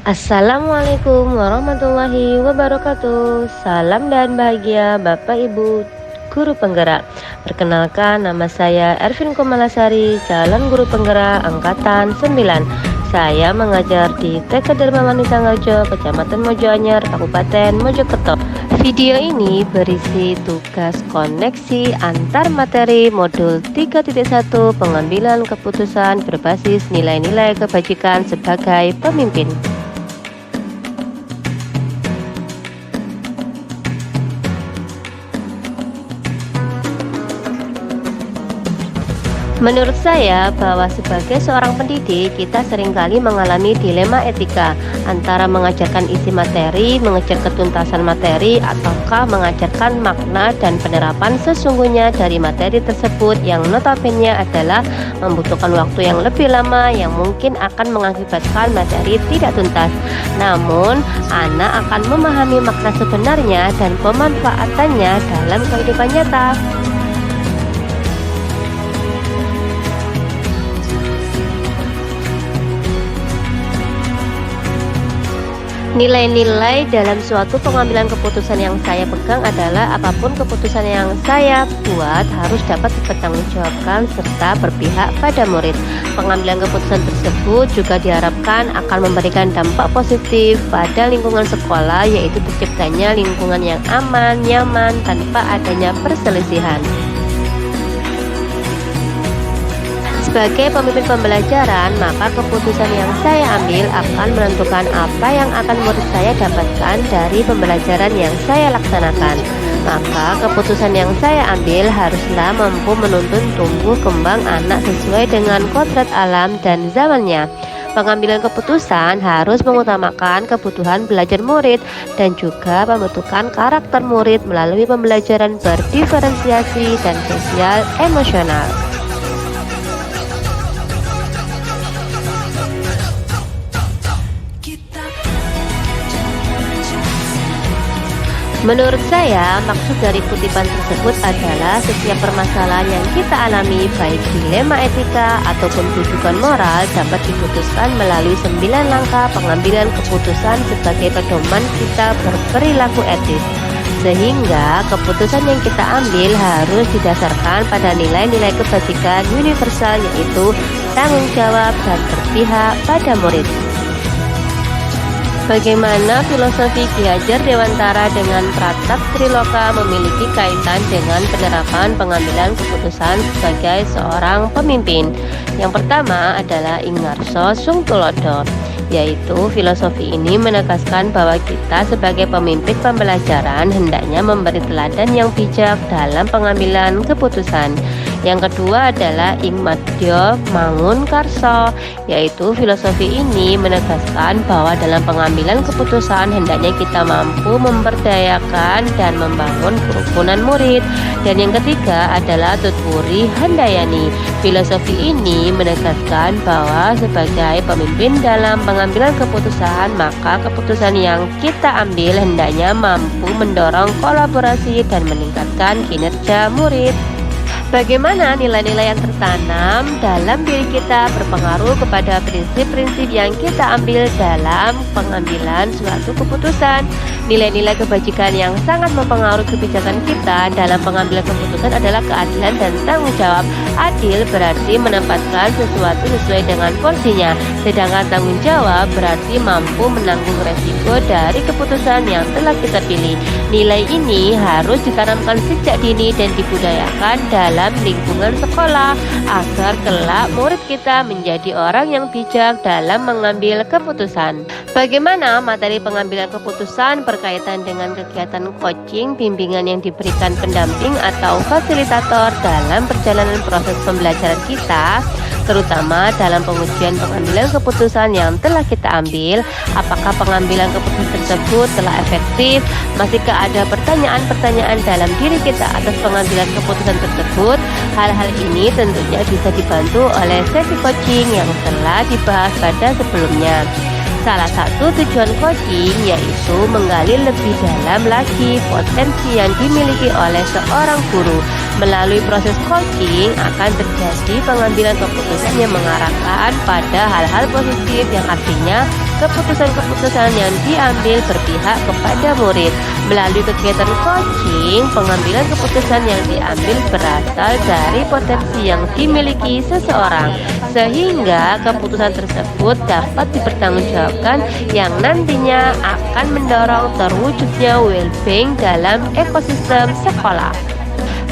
Assalamualaikum warahmatullahi wabarakatuh. Salam dan bahagia Bapak Ibu guru penggerak. Perkenalkan, nama saya Ervin Komalasari, calon guru penggerak angkatan 9. Saya mengajar di TK Dharma Wanita Ngajo, Kecamatan Mojoanyar, Kabupaten Mojokerto. Video ini berisi tugas koneksi antar materi modul 3.1 pengambilan keputusan berbasis nilai-nilai kebajikan sebagai pemimpin. Menurut saya bahwa sebagai seorang pendidik, kita seringkali mengalami dilema etika antara mengajarkan isi materi, mengejar ketuntasan materi, ataukah mengajarkan makna dan penerapan sesungguhnya dari materi tersebut yang notabene adalah membutuhkan waktu yang lebih lama yang mungkin akan mengakibatkan materi tidak tuntas. Namun, anak akan memahami makna sebenarnya dan pemanfaatannya dalam kehidupan nyata. Nilai-nilai dalam suatu pengambilan keputusan yang saya pegang adalah apapun keputusan yang saya buat harus dapat dipertanggungjawabkan serta berpihak pada murid. Pengambilan keputusan tersebut juga diharapkan akan memberikan dampak positif pada lingkungan sekolah, yaitu terciptanya lingkungan yang aman, nyaman, tanpa adanya perselisihan. Sebagai pemimpin pembelajaran, maka keputusan yang saya ambil akan menentukan apa yang akan murid saya dapatkan dari pembelajaran yang saya laksanakan. Maka keputusan yang saya ambil haruslah mampu menuntun tumbuh kembang anak sesuai dengan kodrat alam dan zamannya. Pengambilan keputusan harus mengutamakan kebutuhan belajar murid dan juga pembentukan karakter murid melalui pembelajaran berdiferensiasi dan sosial emosional. Menurut saya, maksud dari kutipan tersebut adalah setiap permasalahan yang kita alami, baik dilema etika ataupun rujukan moral, dapat diputuskan melalui 9 langkah pengambilan keputusan sebagai pedoman kita berperilaku etis. Sehingga keputusan yang kita ambil harus didasarkan pada nilai-nilai kebajikan universal, yaitu tanggung jawab dan berpihak pada murid. Bagaimana filosofi Ki Hajar Dewantara dengan Pratap Triloka memiliki kaitan dengan penerapan pengambilan keputusan sebagai seorang pemimpin? Yang pertama adalah Ingarso Sung Tulodo, yaitu filosofi ini menegaskan bahwa kita sebagai pemimpin pembelajaran hendaknya memberi teladan yang bijak dalam pengambilan keputusan. Yang kedua adalah Ing Madya Mangun Karso, yaitu filosofi ini menegaskan bahwa dalam pengambilan keputusan hendaknya kita mampu memberdayakan dan membangun kerukunan murid. Dan yang ketiga adalah Tutpuri Handayani. Filosofi ini menegaskan bahwa sebagai pemimpin dalam pengambilan keputusan, maka keputusan yang kita ambil hendaknya mampu mendorong kolaborasi dan meningkatkan kinerja murid. Bagaimana nilai-nilai yang tertanam dalam diri kita berpengaruh kepada prinsip-prinsip yang kita ambil dalam pengambilan suatu keputusan. Nilai-nilai kebajikan yang sangat mempengaruhi kebijakan kita dalam pengambilan keputusan adalah keadilan dan tanggung jawab. Adil berarti menempatkan sesuatu sesuai dengan porsinya, sedangkan tanggung jawab berarti mampu menanggung resiko dari keputusan yang telah kita pilih. Nilai ini harus ditanamkan sejak dini dan dibudayakan dalam lingkungan sekolah agar kelak murid kita menjadi orang yang bijak dalam mengambil keputusan. Bagaimana materi pengambilan keputusan berkaitan dengan kegiatan coaching, bimbingan yang diberikan pendamping atau fasilitator dalam perjalanan proses pembelajaran kita, terutama dalam pengujian pengambilan keputusan yang telah kita ambil. Apakah pengambilan keputusan tersebut telah efektif? Masihkah ada pertanyaan-pertanyaan dalam diri kita atas pengambilan keputusan tersebut? Hal-hal ini tentunya bisa dibantu oleh sesi coaching yang telah dibahas pada sebelumnya. Salah satu tujuan coaching yaitu menggali lebih dalam lagi potensi yang dimiliki oleh seorang guru. Melalui proses coaching akan terjadi pengambilan keputusan yang mengarahkan pada hal-hal positif, yang artinya keputusan-keputusan yang diambil berpihak kepada murid. Melalui kegiatan coaching, pengambilan keputusan yang diambil berasal dari potensi yang dimiliki seseorang, sehingga keputusan tersebut dapat dipertanggungjawabkan yang nantinya akan mendorong terwujudnya well-being dalam ekosistem sekolah.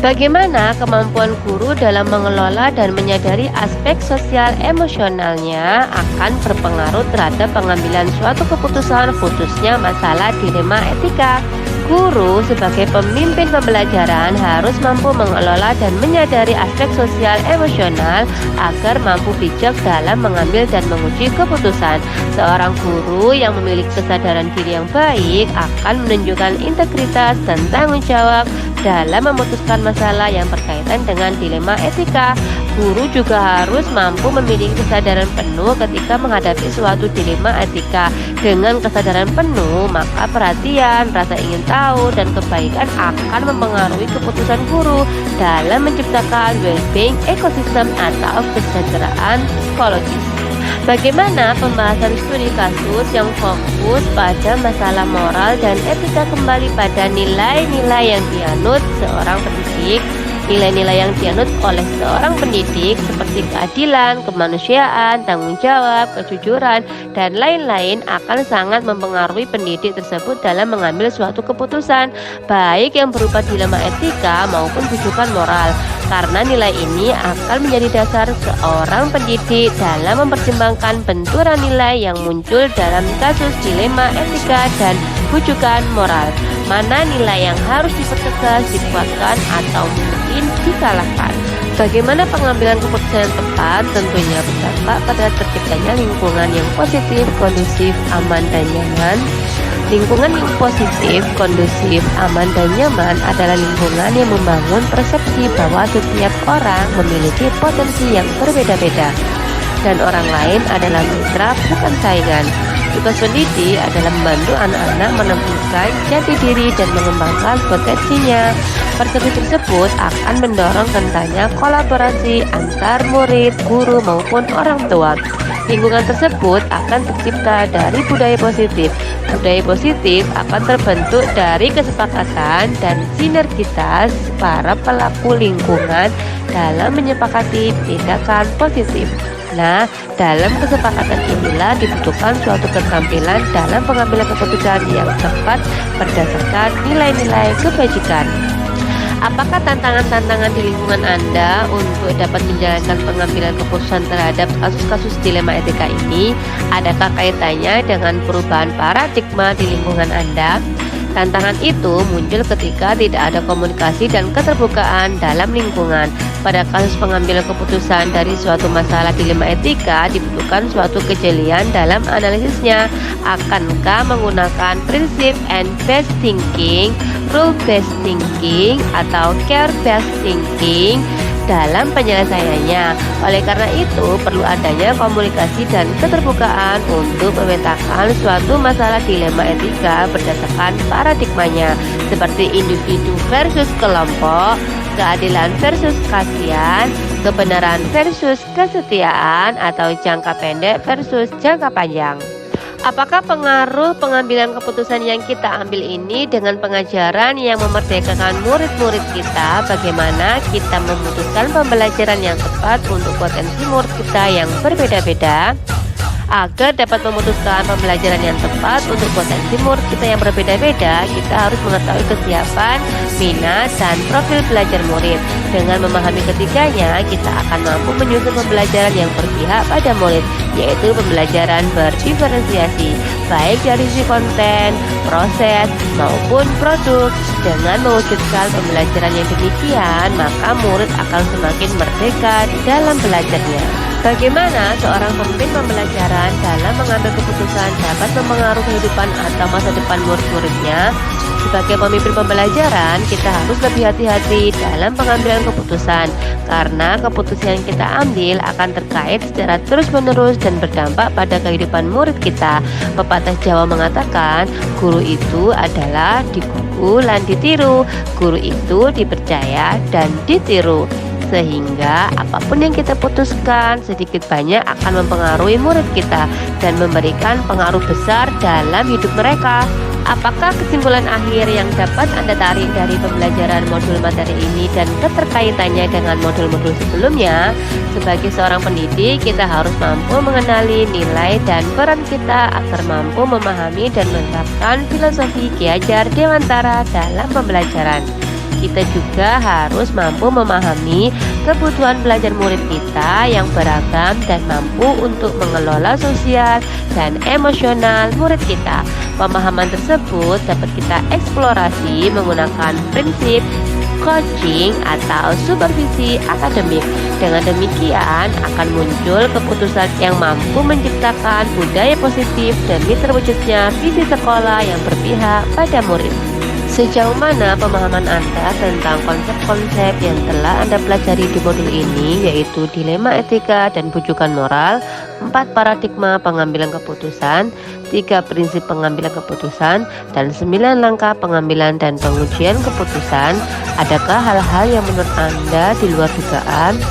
Bagaimana kemampuan guru dalam mengelola dan menyadari aspek sosial emosionalnya akan berpengaruh terhadap pengambilan suatu keputusan, khususnya masalah dilema etika. Guru sebagai pemimpin pembelajaran harus mampu mengelola dan menyadari aspek sosial emosional agar mampu bijak dalam mengambil dan menguji keputusan. Seorang guru yang memiliki kesadaran diri yang baik akan menunjukkan integritas dan tanggung jawab dalam memutuskan masalah yang berkaitan dengan dilema etika. Guru juga harus mampu memiliki kesadaran penuh ketika menghadapi suatu dilema etika. Dengan kesadaran penuh, maka perhatian, rasa ingin tahu, dan kebaikan akan mempengaruhi keputusan guru dalam menciptakan well-being ekosistem atau kesejahteraan psikologis. Bagaimana pembahasan studi kasus yang fokus pada masalah moral dan etika kembali pada nilai-nilai yang dianut seorang pendidik. Nilai-nilai yang dianut oleh seorang pendidik seperti keadilan, kemanusiaan, tanggung jawab, kejujuran, dan lain-lain akan sangat mempengaruhi pendidik tersebut dalam mengambil suatu keputusan, baik yang berupa dilema etika maupun rujukan moral. Karena nilai ini akan menjadi dasar seorang pendidik dalam mempertimbangkan benturan nilai yang muncul dalam kasus dilema etika dan rujukan moral. Mana nilai yang harus dipertegas, dikuatkan, atau mungkin dikalahkan. Bagaimana pengambilan keputusan yang tepat? Tentunya berdampak pada terciptanya lingkungan yang positif, kondusif, aman, dan nyaman. Lingkungan yang positif, kondusif, aman, dan nyaman adalah lingkungan yang membangun persepsi bahwa setiap orang memiliki potensi yang berbeda-beda dan orang lain adalah mitra bukan saingan. Tugas pendidik adalah membantu anak-anak menemukan jati diri dan mengembangkan potensinya. Persepsi tersebut akan mendorong kentalnya kolaborasi antar murid, guru, maupun orang tua. Lingkungan tersebut akan tercipta dari budaya positif. Budaya positif akan terbentuk dari kesepakatan dan sinergitas para pelaku lingkungan dalam menyepakati tindakan positif. Nah, dalam kesepakatan inilah dibutuhkan suatu keterampilan dalam pengambilan keputusan yang tepat berdasarkan nilai-nilai kebajikan. Apakah tantangan-tantangan di lingkungan Anda untuk dapat menjalankan pengambilan keputusan terhadap kasus-kasus dilema etika ini? Adakah kaitannya dengan perubahan paradigma di lingkungan Anda? Tantangan itu muncul ketika tidak ada komunikasi dan keterbukaan dalam lingkungan. Pada kasus pengambilan keputusan dari suatu masalah dilema etika, dibutuhkan suatu kejelian dalam analisisnya. Akankah menggunakan prinsip and based thinking, rule based thinking, atau care based thinking dalam penyelesaiannya? Oleh karena itu, perlu adanya komunikasi dan keterbukaan untuk memetakan suatu masalah dilema etika berdasarkan paradigmanya, seperti individu versus kelompok, keadilan versus kasihan, kebenaran versus kesetiaan, atau jangka pendek versus jangka panjang. Apakah pengaruh pengambilan keputusan yang kita ambil ini dengan pengajaran yang memerdekakan murid-murid kita? Bagaimana kita memutuskan pembelajaran yang tepat untuk potensi murid kita yang berbeda-beda? Agar dapat memutuskan pembelajaran yang tepat untuk potensi murid kita yang berbeda-beda, kita harus mengetahui kesiapan, minat, dan profil belajar murid. Dengan memahami ketiganya, kita akan mampu menyusun pembelajaran yang berpihak pada murid, yaitu pembelajaran berdiferensiasi, baik dari sisi konten, proses, maupun produk. Dengan mewujudkan pembelajaran yang demikian, maka murid akan semakin merdeka dalam belajarnya. Bagaimana seorang pemimpin pembelajaran dalam mengambil keputusan dapat mempengaruhi kehidupan atau masa depan murid-muridnya? Sebagai pemimpin pembelajaran, kita harus lebih hati-hati dalam pengambilan keputusan, karena keputusan yang kita ambil akan terkait secara terus-menerus dan berdampak pada kehidupan murid kita. Pepatah Jawa mengatakan, guru itu adalah digugu lan ditiru, guru itu dipercaya dan ditiru. sehingga apapun yang kita putuskan sedikit banyak akan mempengaruhi murid kita dan memberikan pengaruh besar dalam hidup mereka. Apakah kesimpulan akhir yang dapat Anda tarik dari pembelajaran modul materi ini dan keterkaitannya dengan modul-modul sebelumnya? Sebagai seorang pendidik, kita harus mampu mengenali nilai dan peran kita agar mampu memahami dan menerapkan filosofi Ki Hajar Dewantara dalam pembelajaran. Kita juga harus mampu memahami kebutuhan belajar murid kita yang beragam dan mampu untuk mengelola sosial dan emosional murid kita. Pemahaman tersebut dapat kita eksplorasi menggunakan prinsip coaching atau supervisi akademik. Dengan demikian akan muncul keputusan yang mampu menciptakan budaya positif demi terwujudnya visi sekolah yang berpihak pada murid. Sejauh mana pemahaman Anda tentang konsep-konsep yang telah Anda pelajari di modul ini, yaitu dilema etika dan bujukan moral, 4 paradigma pengambilan keputusan, 3 prinsip pengambilan keputusan, dan 9 langkah pengambilan dan pengujian keputusan? Adakah hal-hal yang menurut Anda di luar dugaan?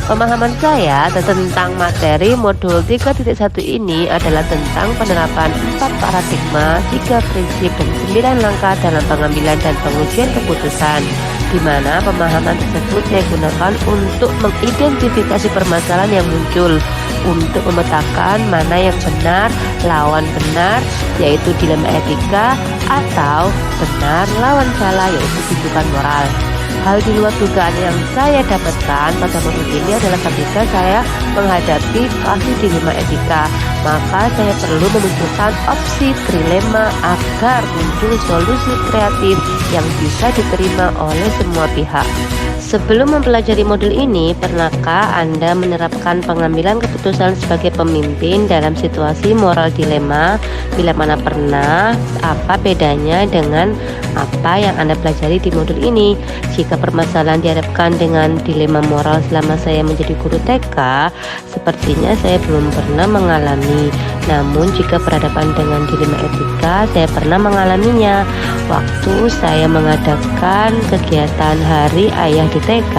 Pemahaman saya tentang materi modul 3.1 ini adalah tentang penerapan 4 paradigma, 3 prinsip, dan 9 langkah dalam pengambilan dan pengujian keputusan, di mana pemahaman tersebut saya gunakan untuk mengidentifikasi permasalahan yang muncul, untuk memetakan mana yang benar lawan benar, yaitu dilema etika, atau benar lawan salah, yaitu bujukan moral. Hal di luar dugaan yang saya dapatkan pada modul ini adalah ketika saya menghadapi kasus dilema etika, maka saya perlu memunculkan opsi trilema agar muncul solusi kreatif yang bisa diterima oleh semua pihak. Sebelum mempelajari modul ini, pernahkah Anda menerapkan pengambilan keputusan sebagai pemimpin dalam situasi moral dilema? Bila mana pernah, apa bedanya dengan apa yang Anda pelajari di modul ini? Jika permasalahan dihadapkan dengan dilema moral selama saya menjadi guru TK, sepertinya saya belum pernah mengalami. Namun jika berhadapan dengan dilema etika, saya pernah mengalaminya. Waktu saya mengadakan kegiatan Hari Ayah di TK,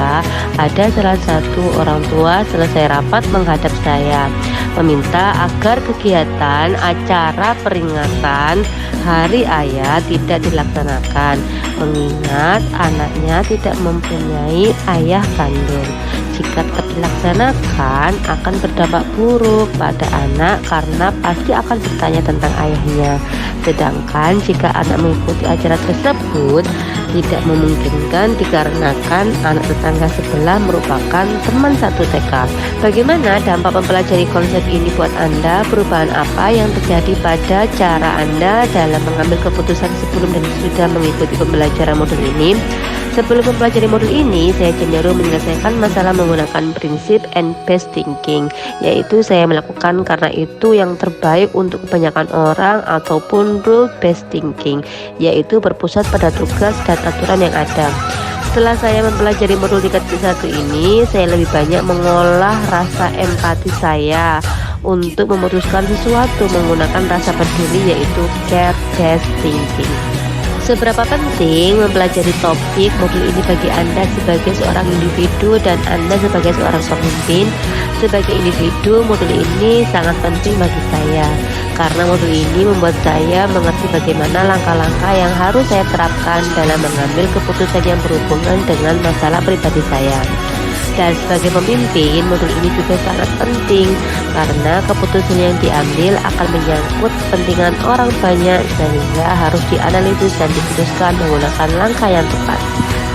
ada salah satu orang tua selesai rapat menghadap saya, meminta agar kegiatan acara peringatan Hari Ayah tidak dilaksanakan, mengingat anaknya tidak mempunyai ayah kandung. Jika tetap dilaksanakan akan berdampak buruk pada anak karena pasti akan bertanya tentang ayahnya. Sedangkan jika anak mengikuti acara tersebut tidak memungkinkan dikarenakan anak tetangga sebelah merupakan teman satu TK. Bagaimana dampak mempelajari konsep ini buat Anda? Perubahan apa yang terjadi pada cara Anda dalam mengambil keputusan sebelum dan sudah mengikuti pembelajaran modul ini? Sebelum mempelajari modul ini, saya cenderung menyelesaikan masalah menggunakan prinsip and best thinking, yaitu saya melakukan karena itu yang terbaik untuk kebanyakan orang, ataupun rule based thinking, yaitu berpusat pada tugas dan aturan yang ada. Setelah saya mempelajari modul 3.1 ini, saya lebih banyak mengolah rasa empati saya untuk memutuskan sesuatu menggunakan rasa peduli, yaitu care based thinking. Seberapa penting mempelajari topik modul ini bagi Anda sebagai seorang individu dan Anda sebagai seorang pemimpin? Sebagai individu, modul ini sangat penting bagi saya karena modul ini membuat saya mengerti bagaimana langkah-langkah yang harus saya terapkan dalam mengambil keputusan yang berhubungan dengan masalah pribadi saya. Dan sebagai pemimpin, modul ini juga sangat penting karena keputusan yang diambil akan menyangkut kepentingan orang banyak sehingga harus dianalisis dan diputuskan menggunakan langkah yang tepat.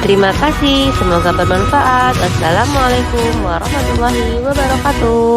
Terima kasih, semoga bermanfaat. Wassalamualaikum warahmatullahi wabarakatuh.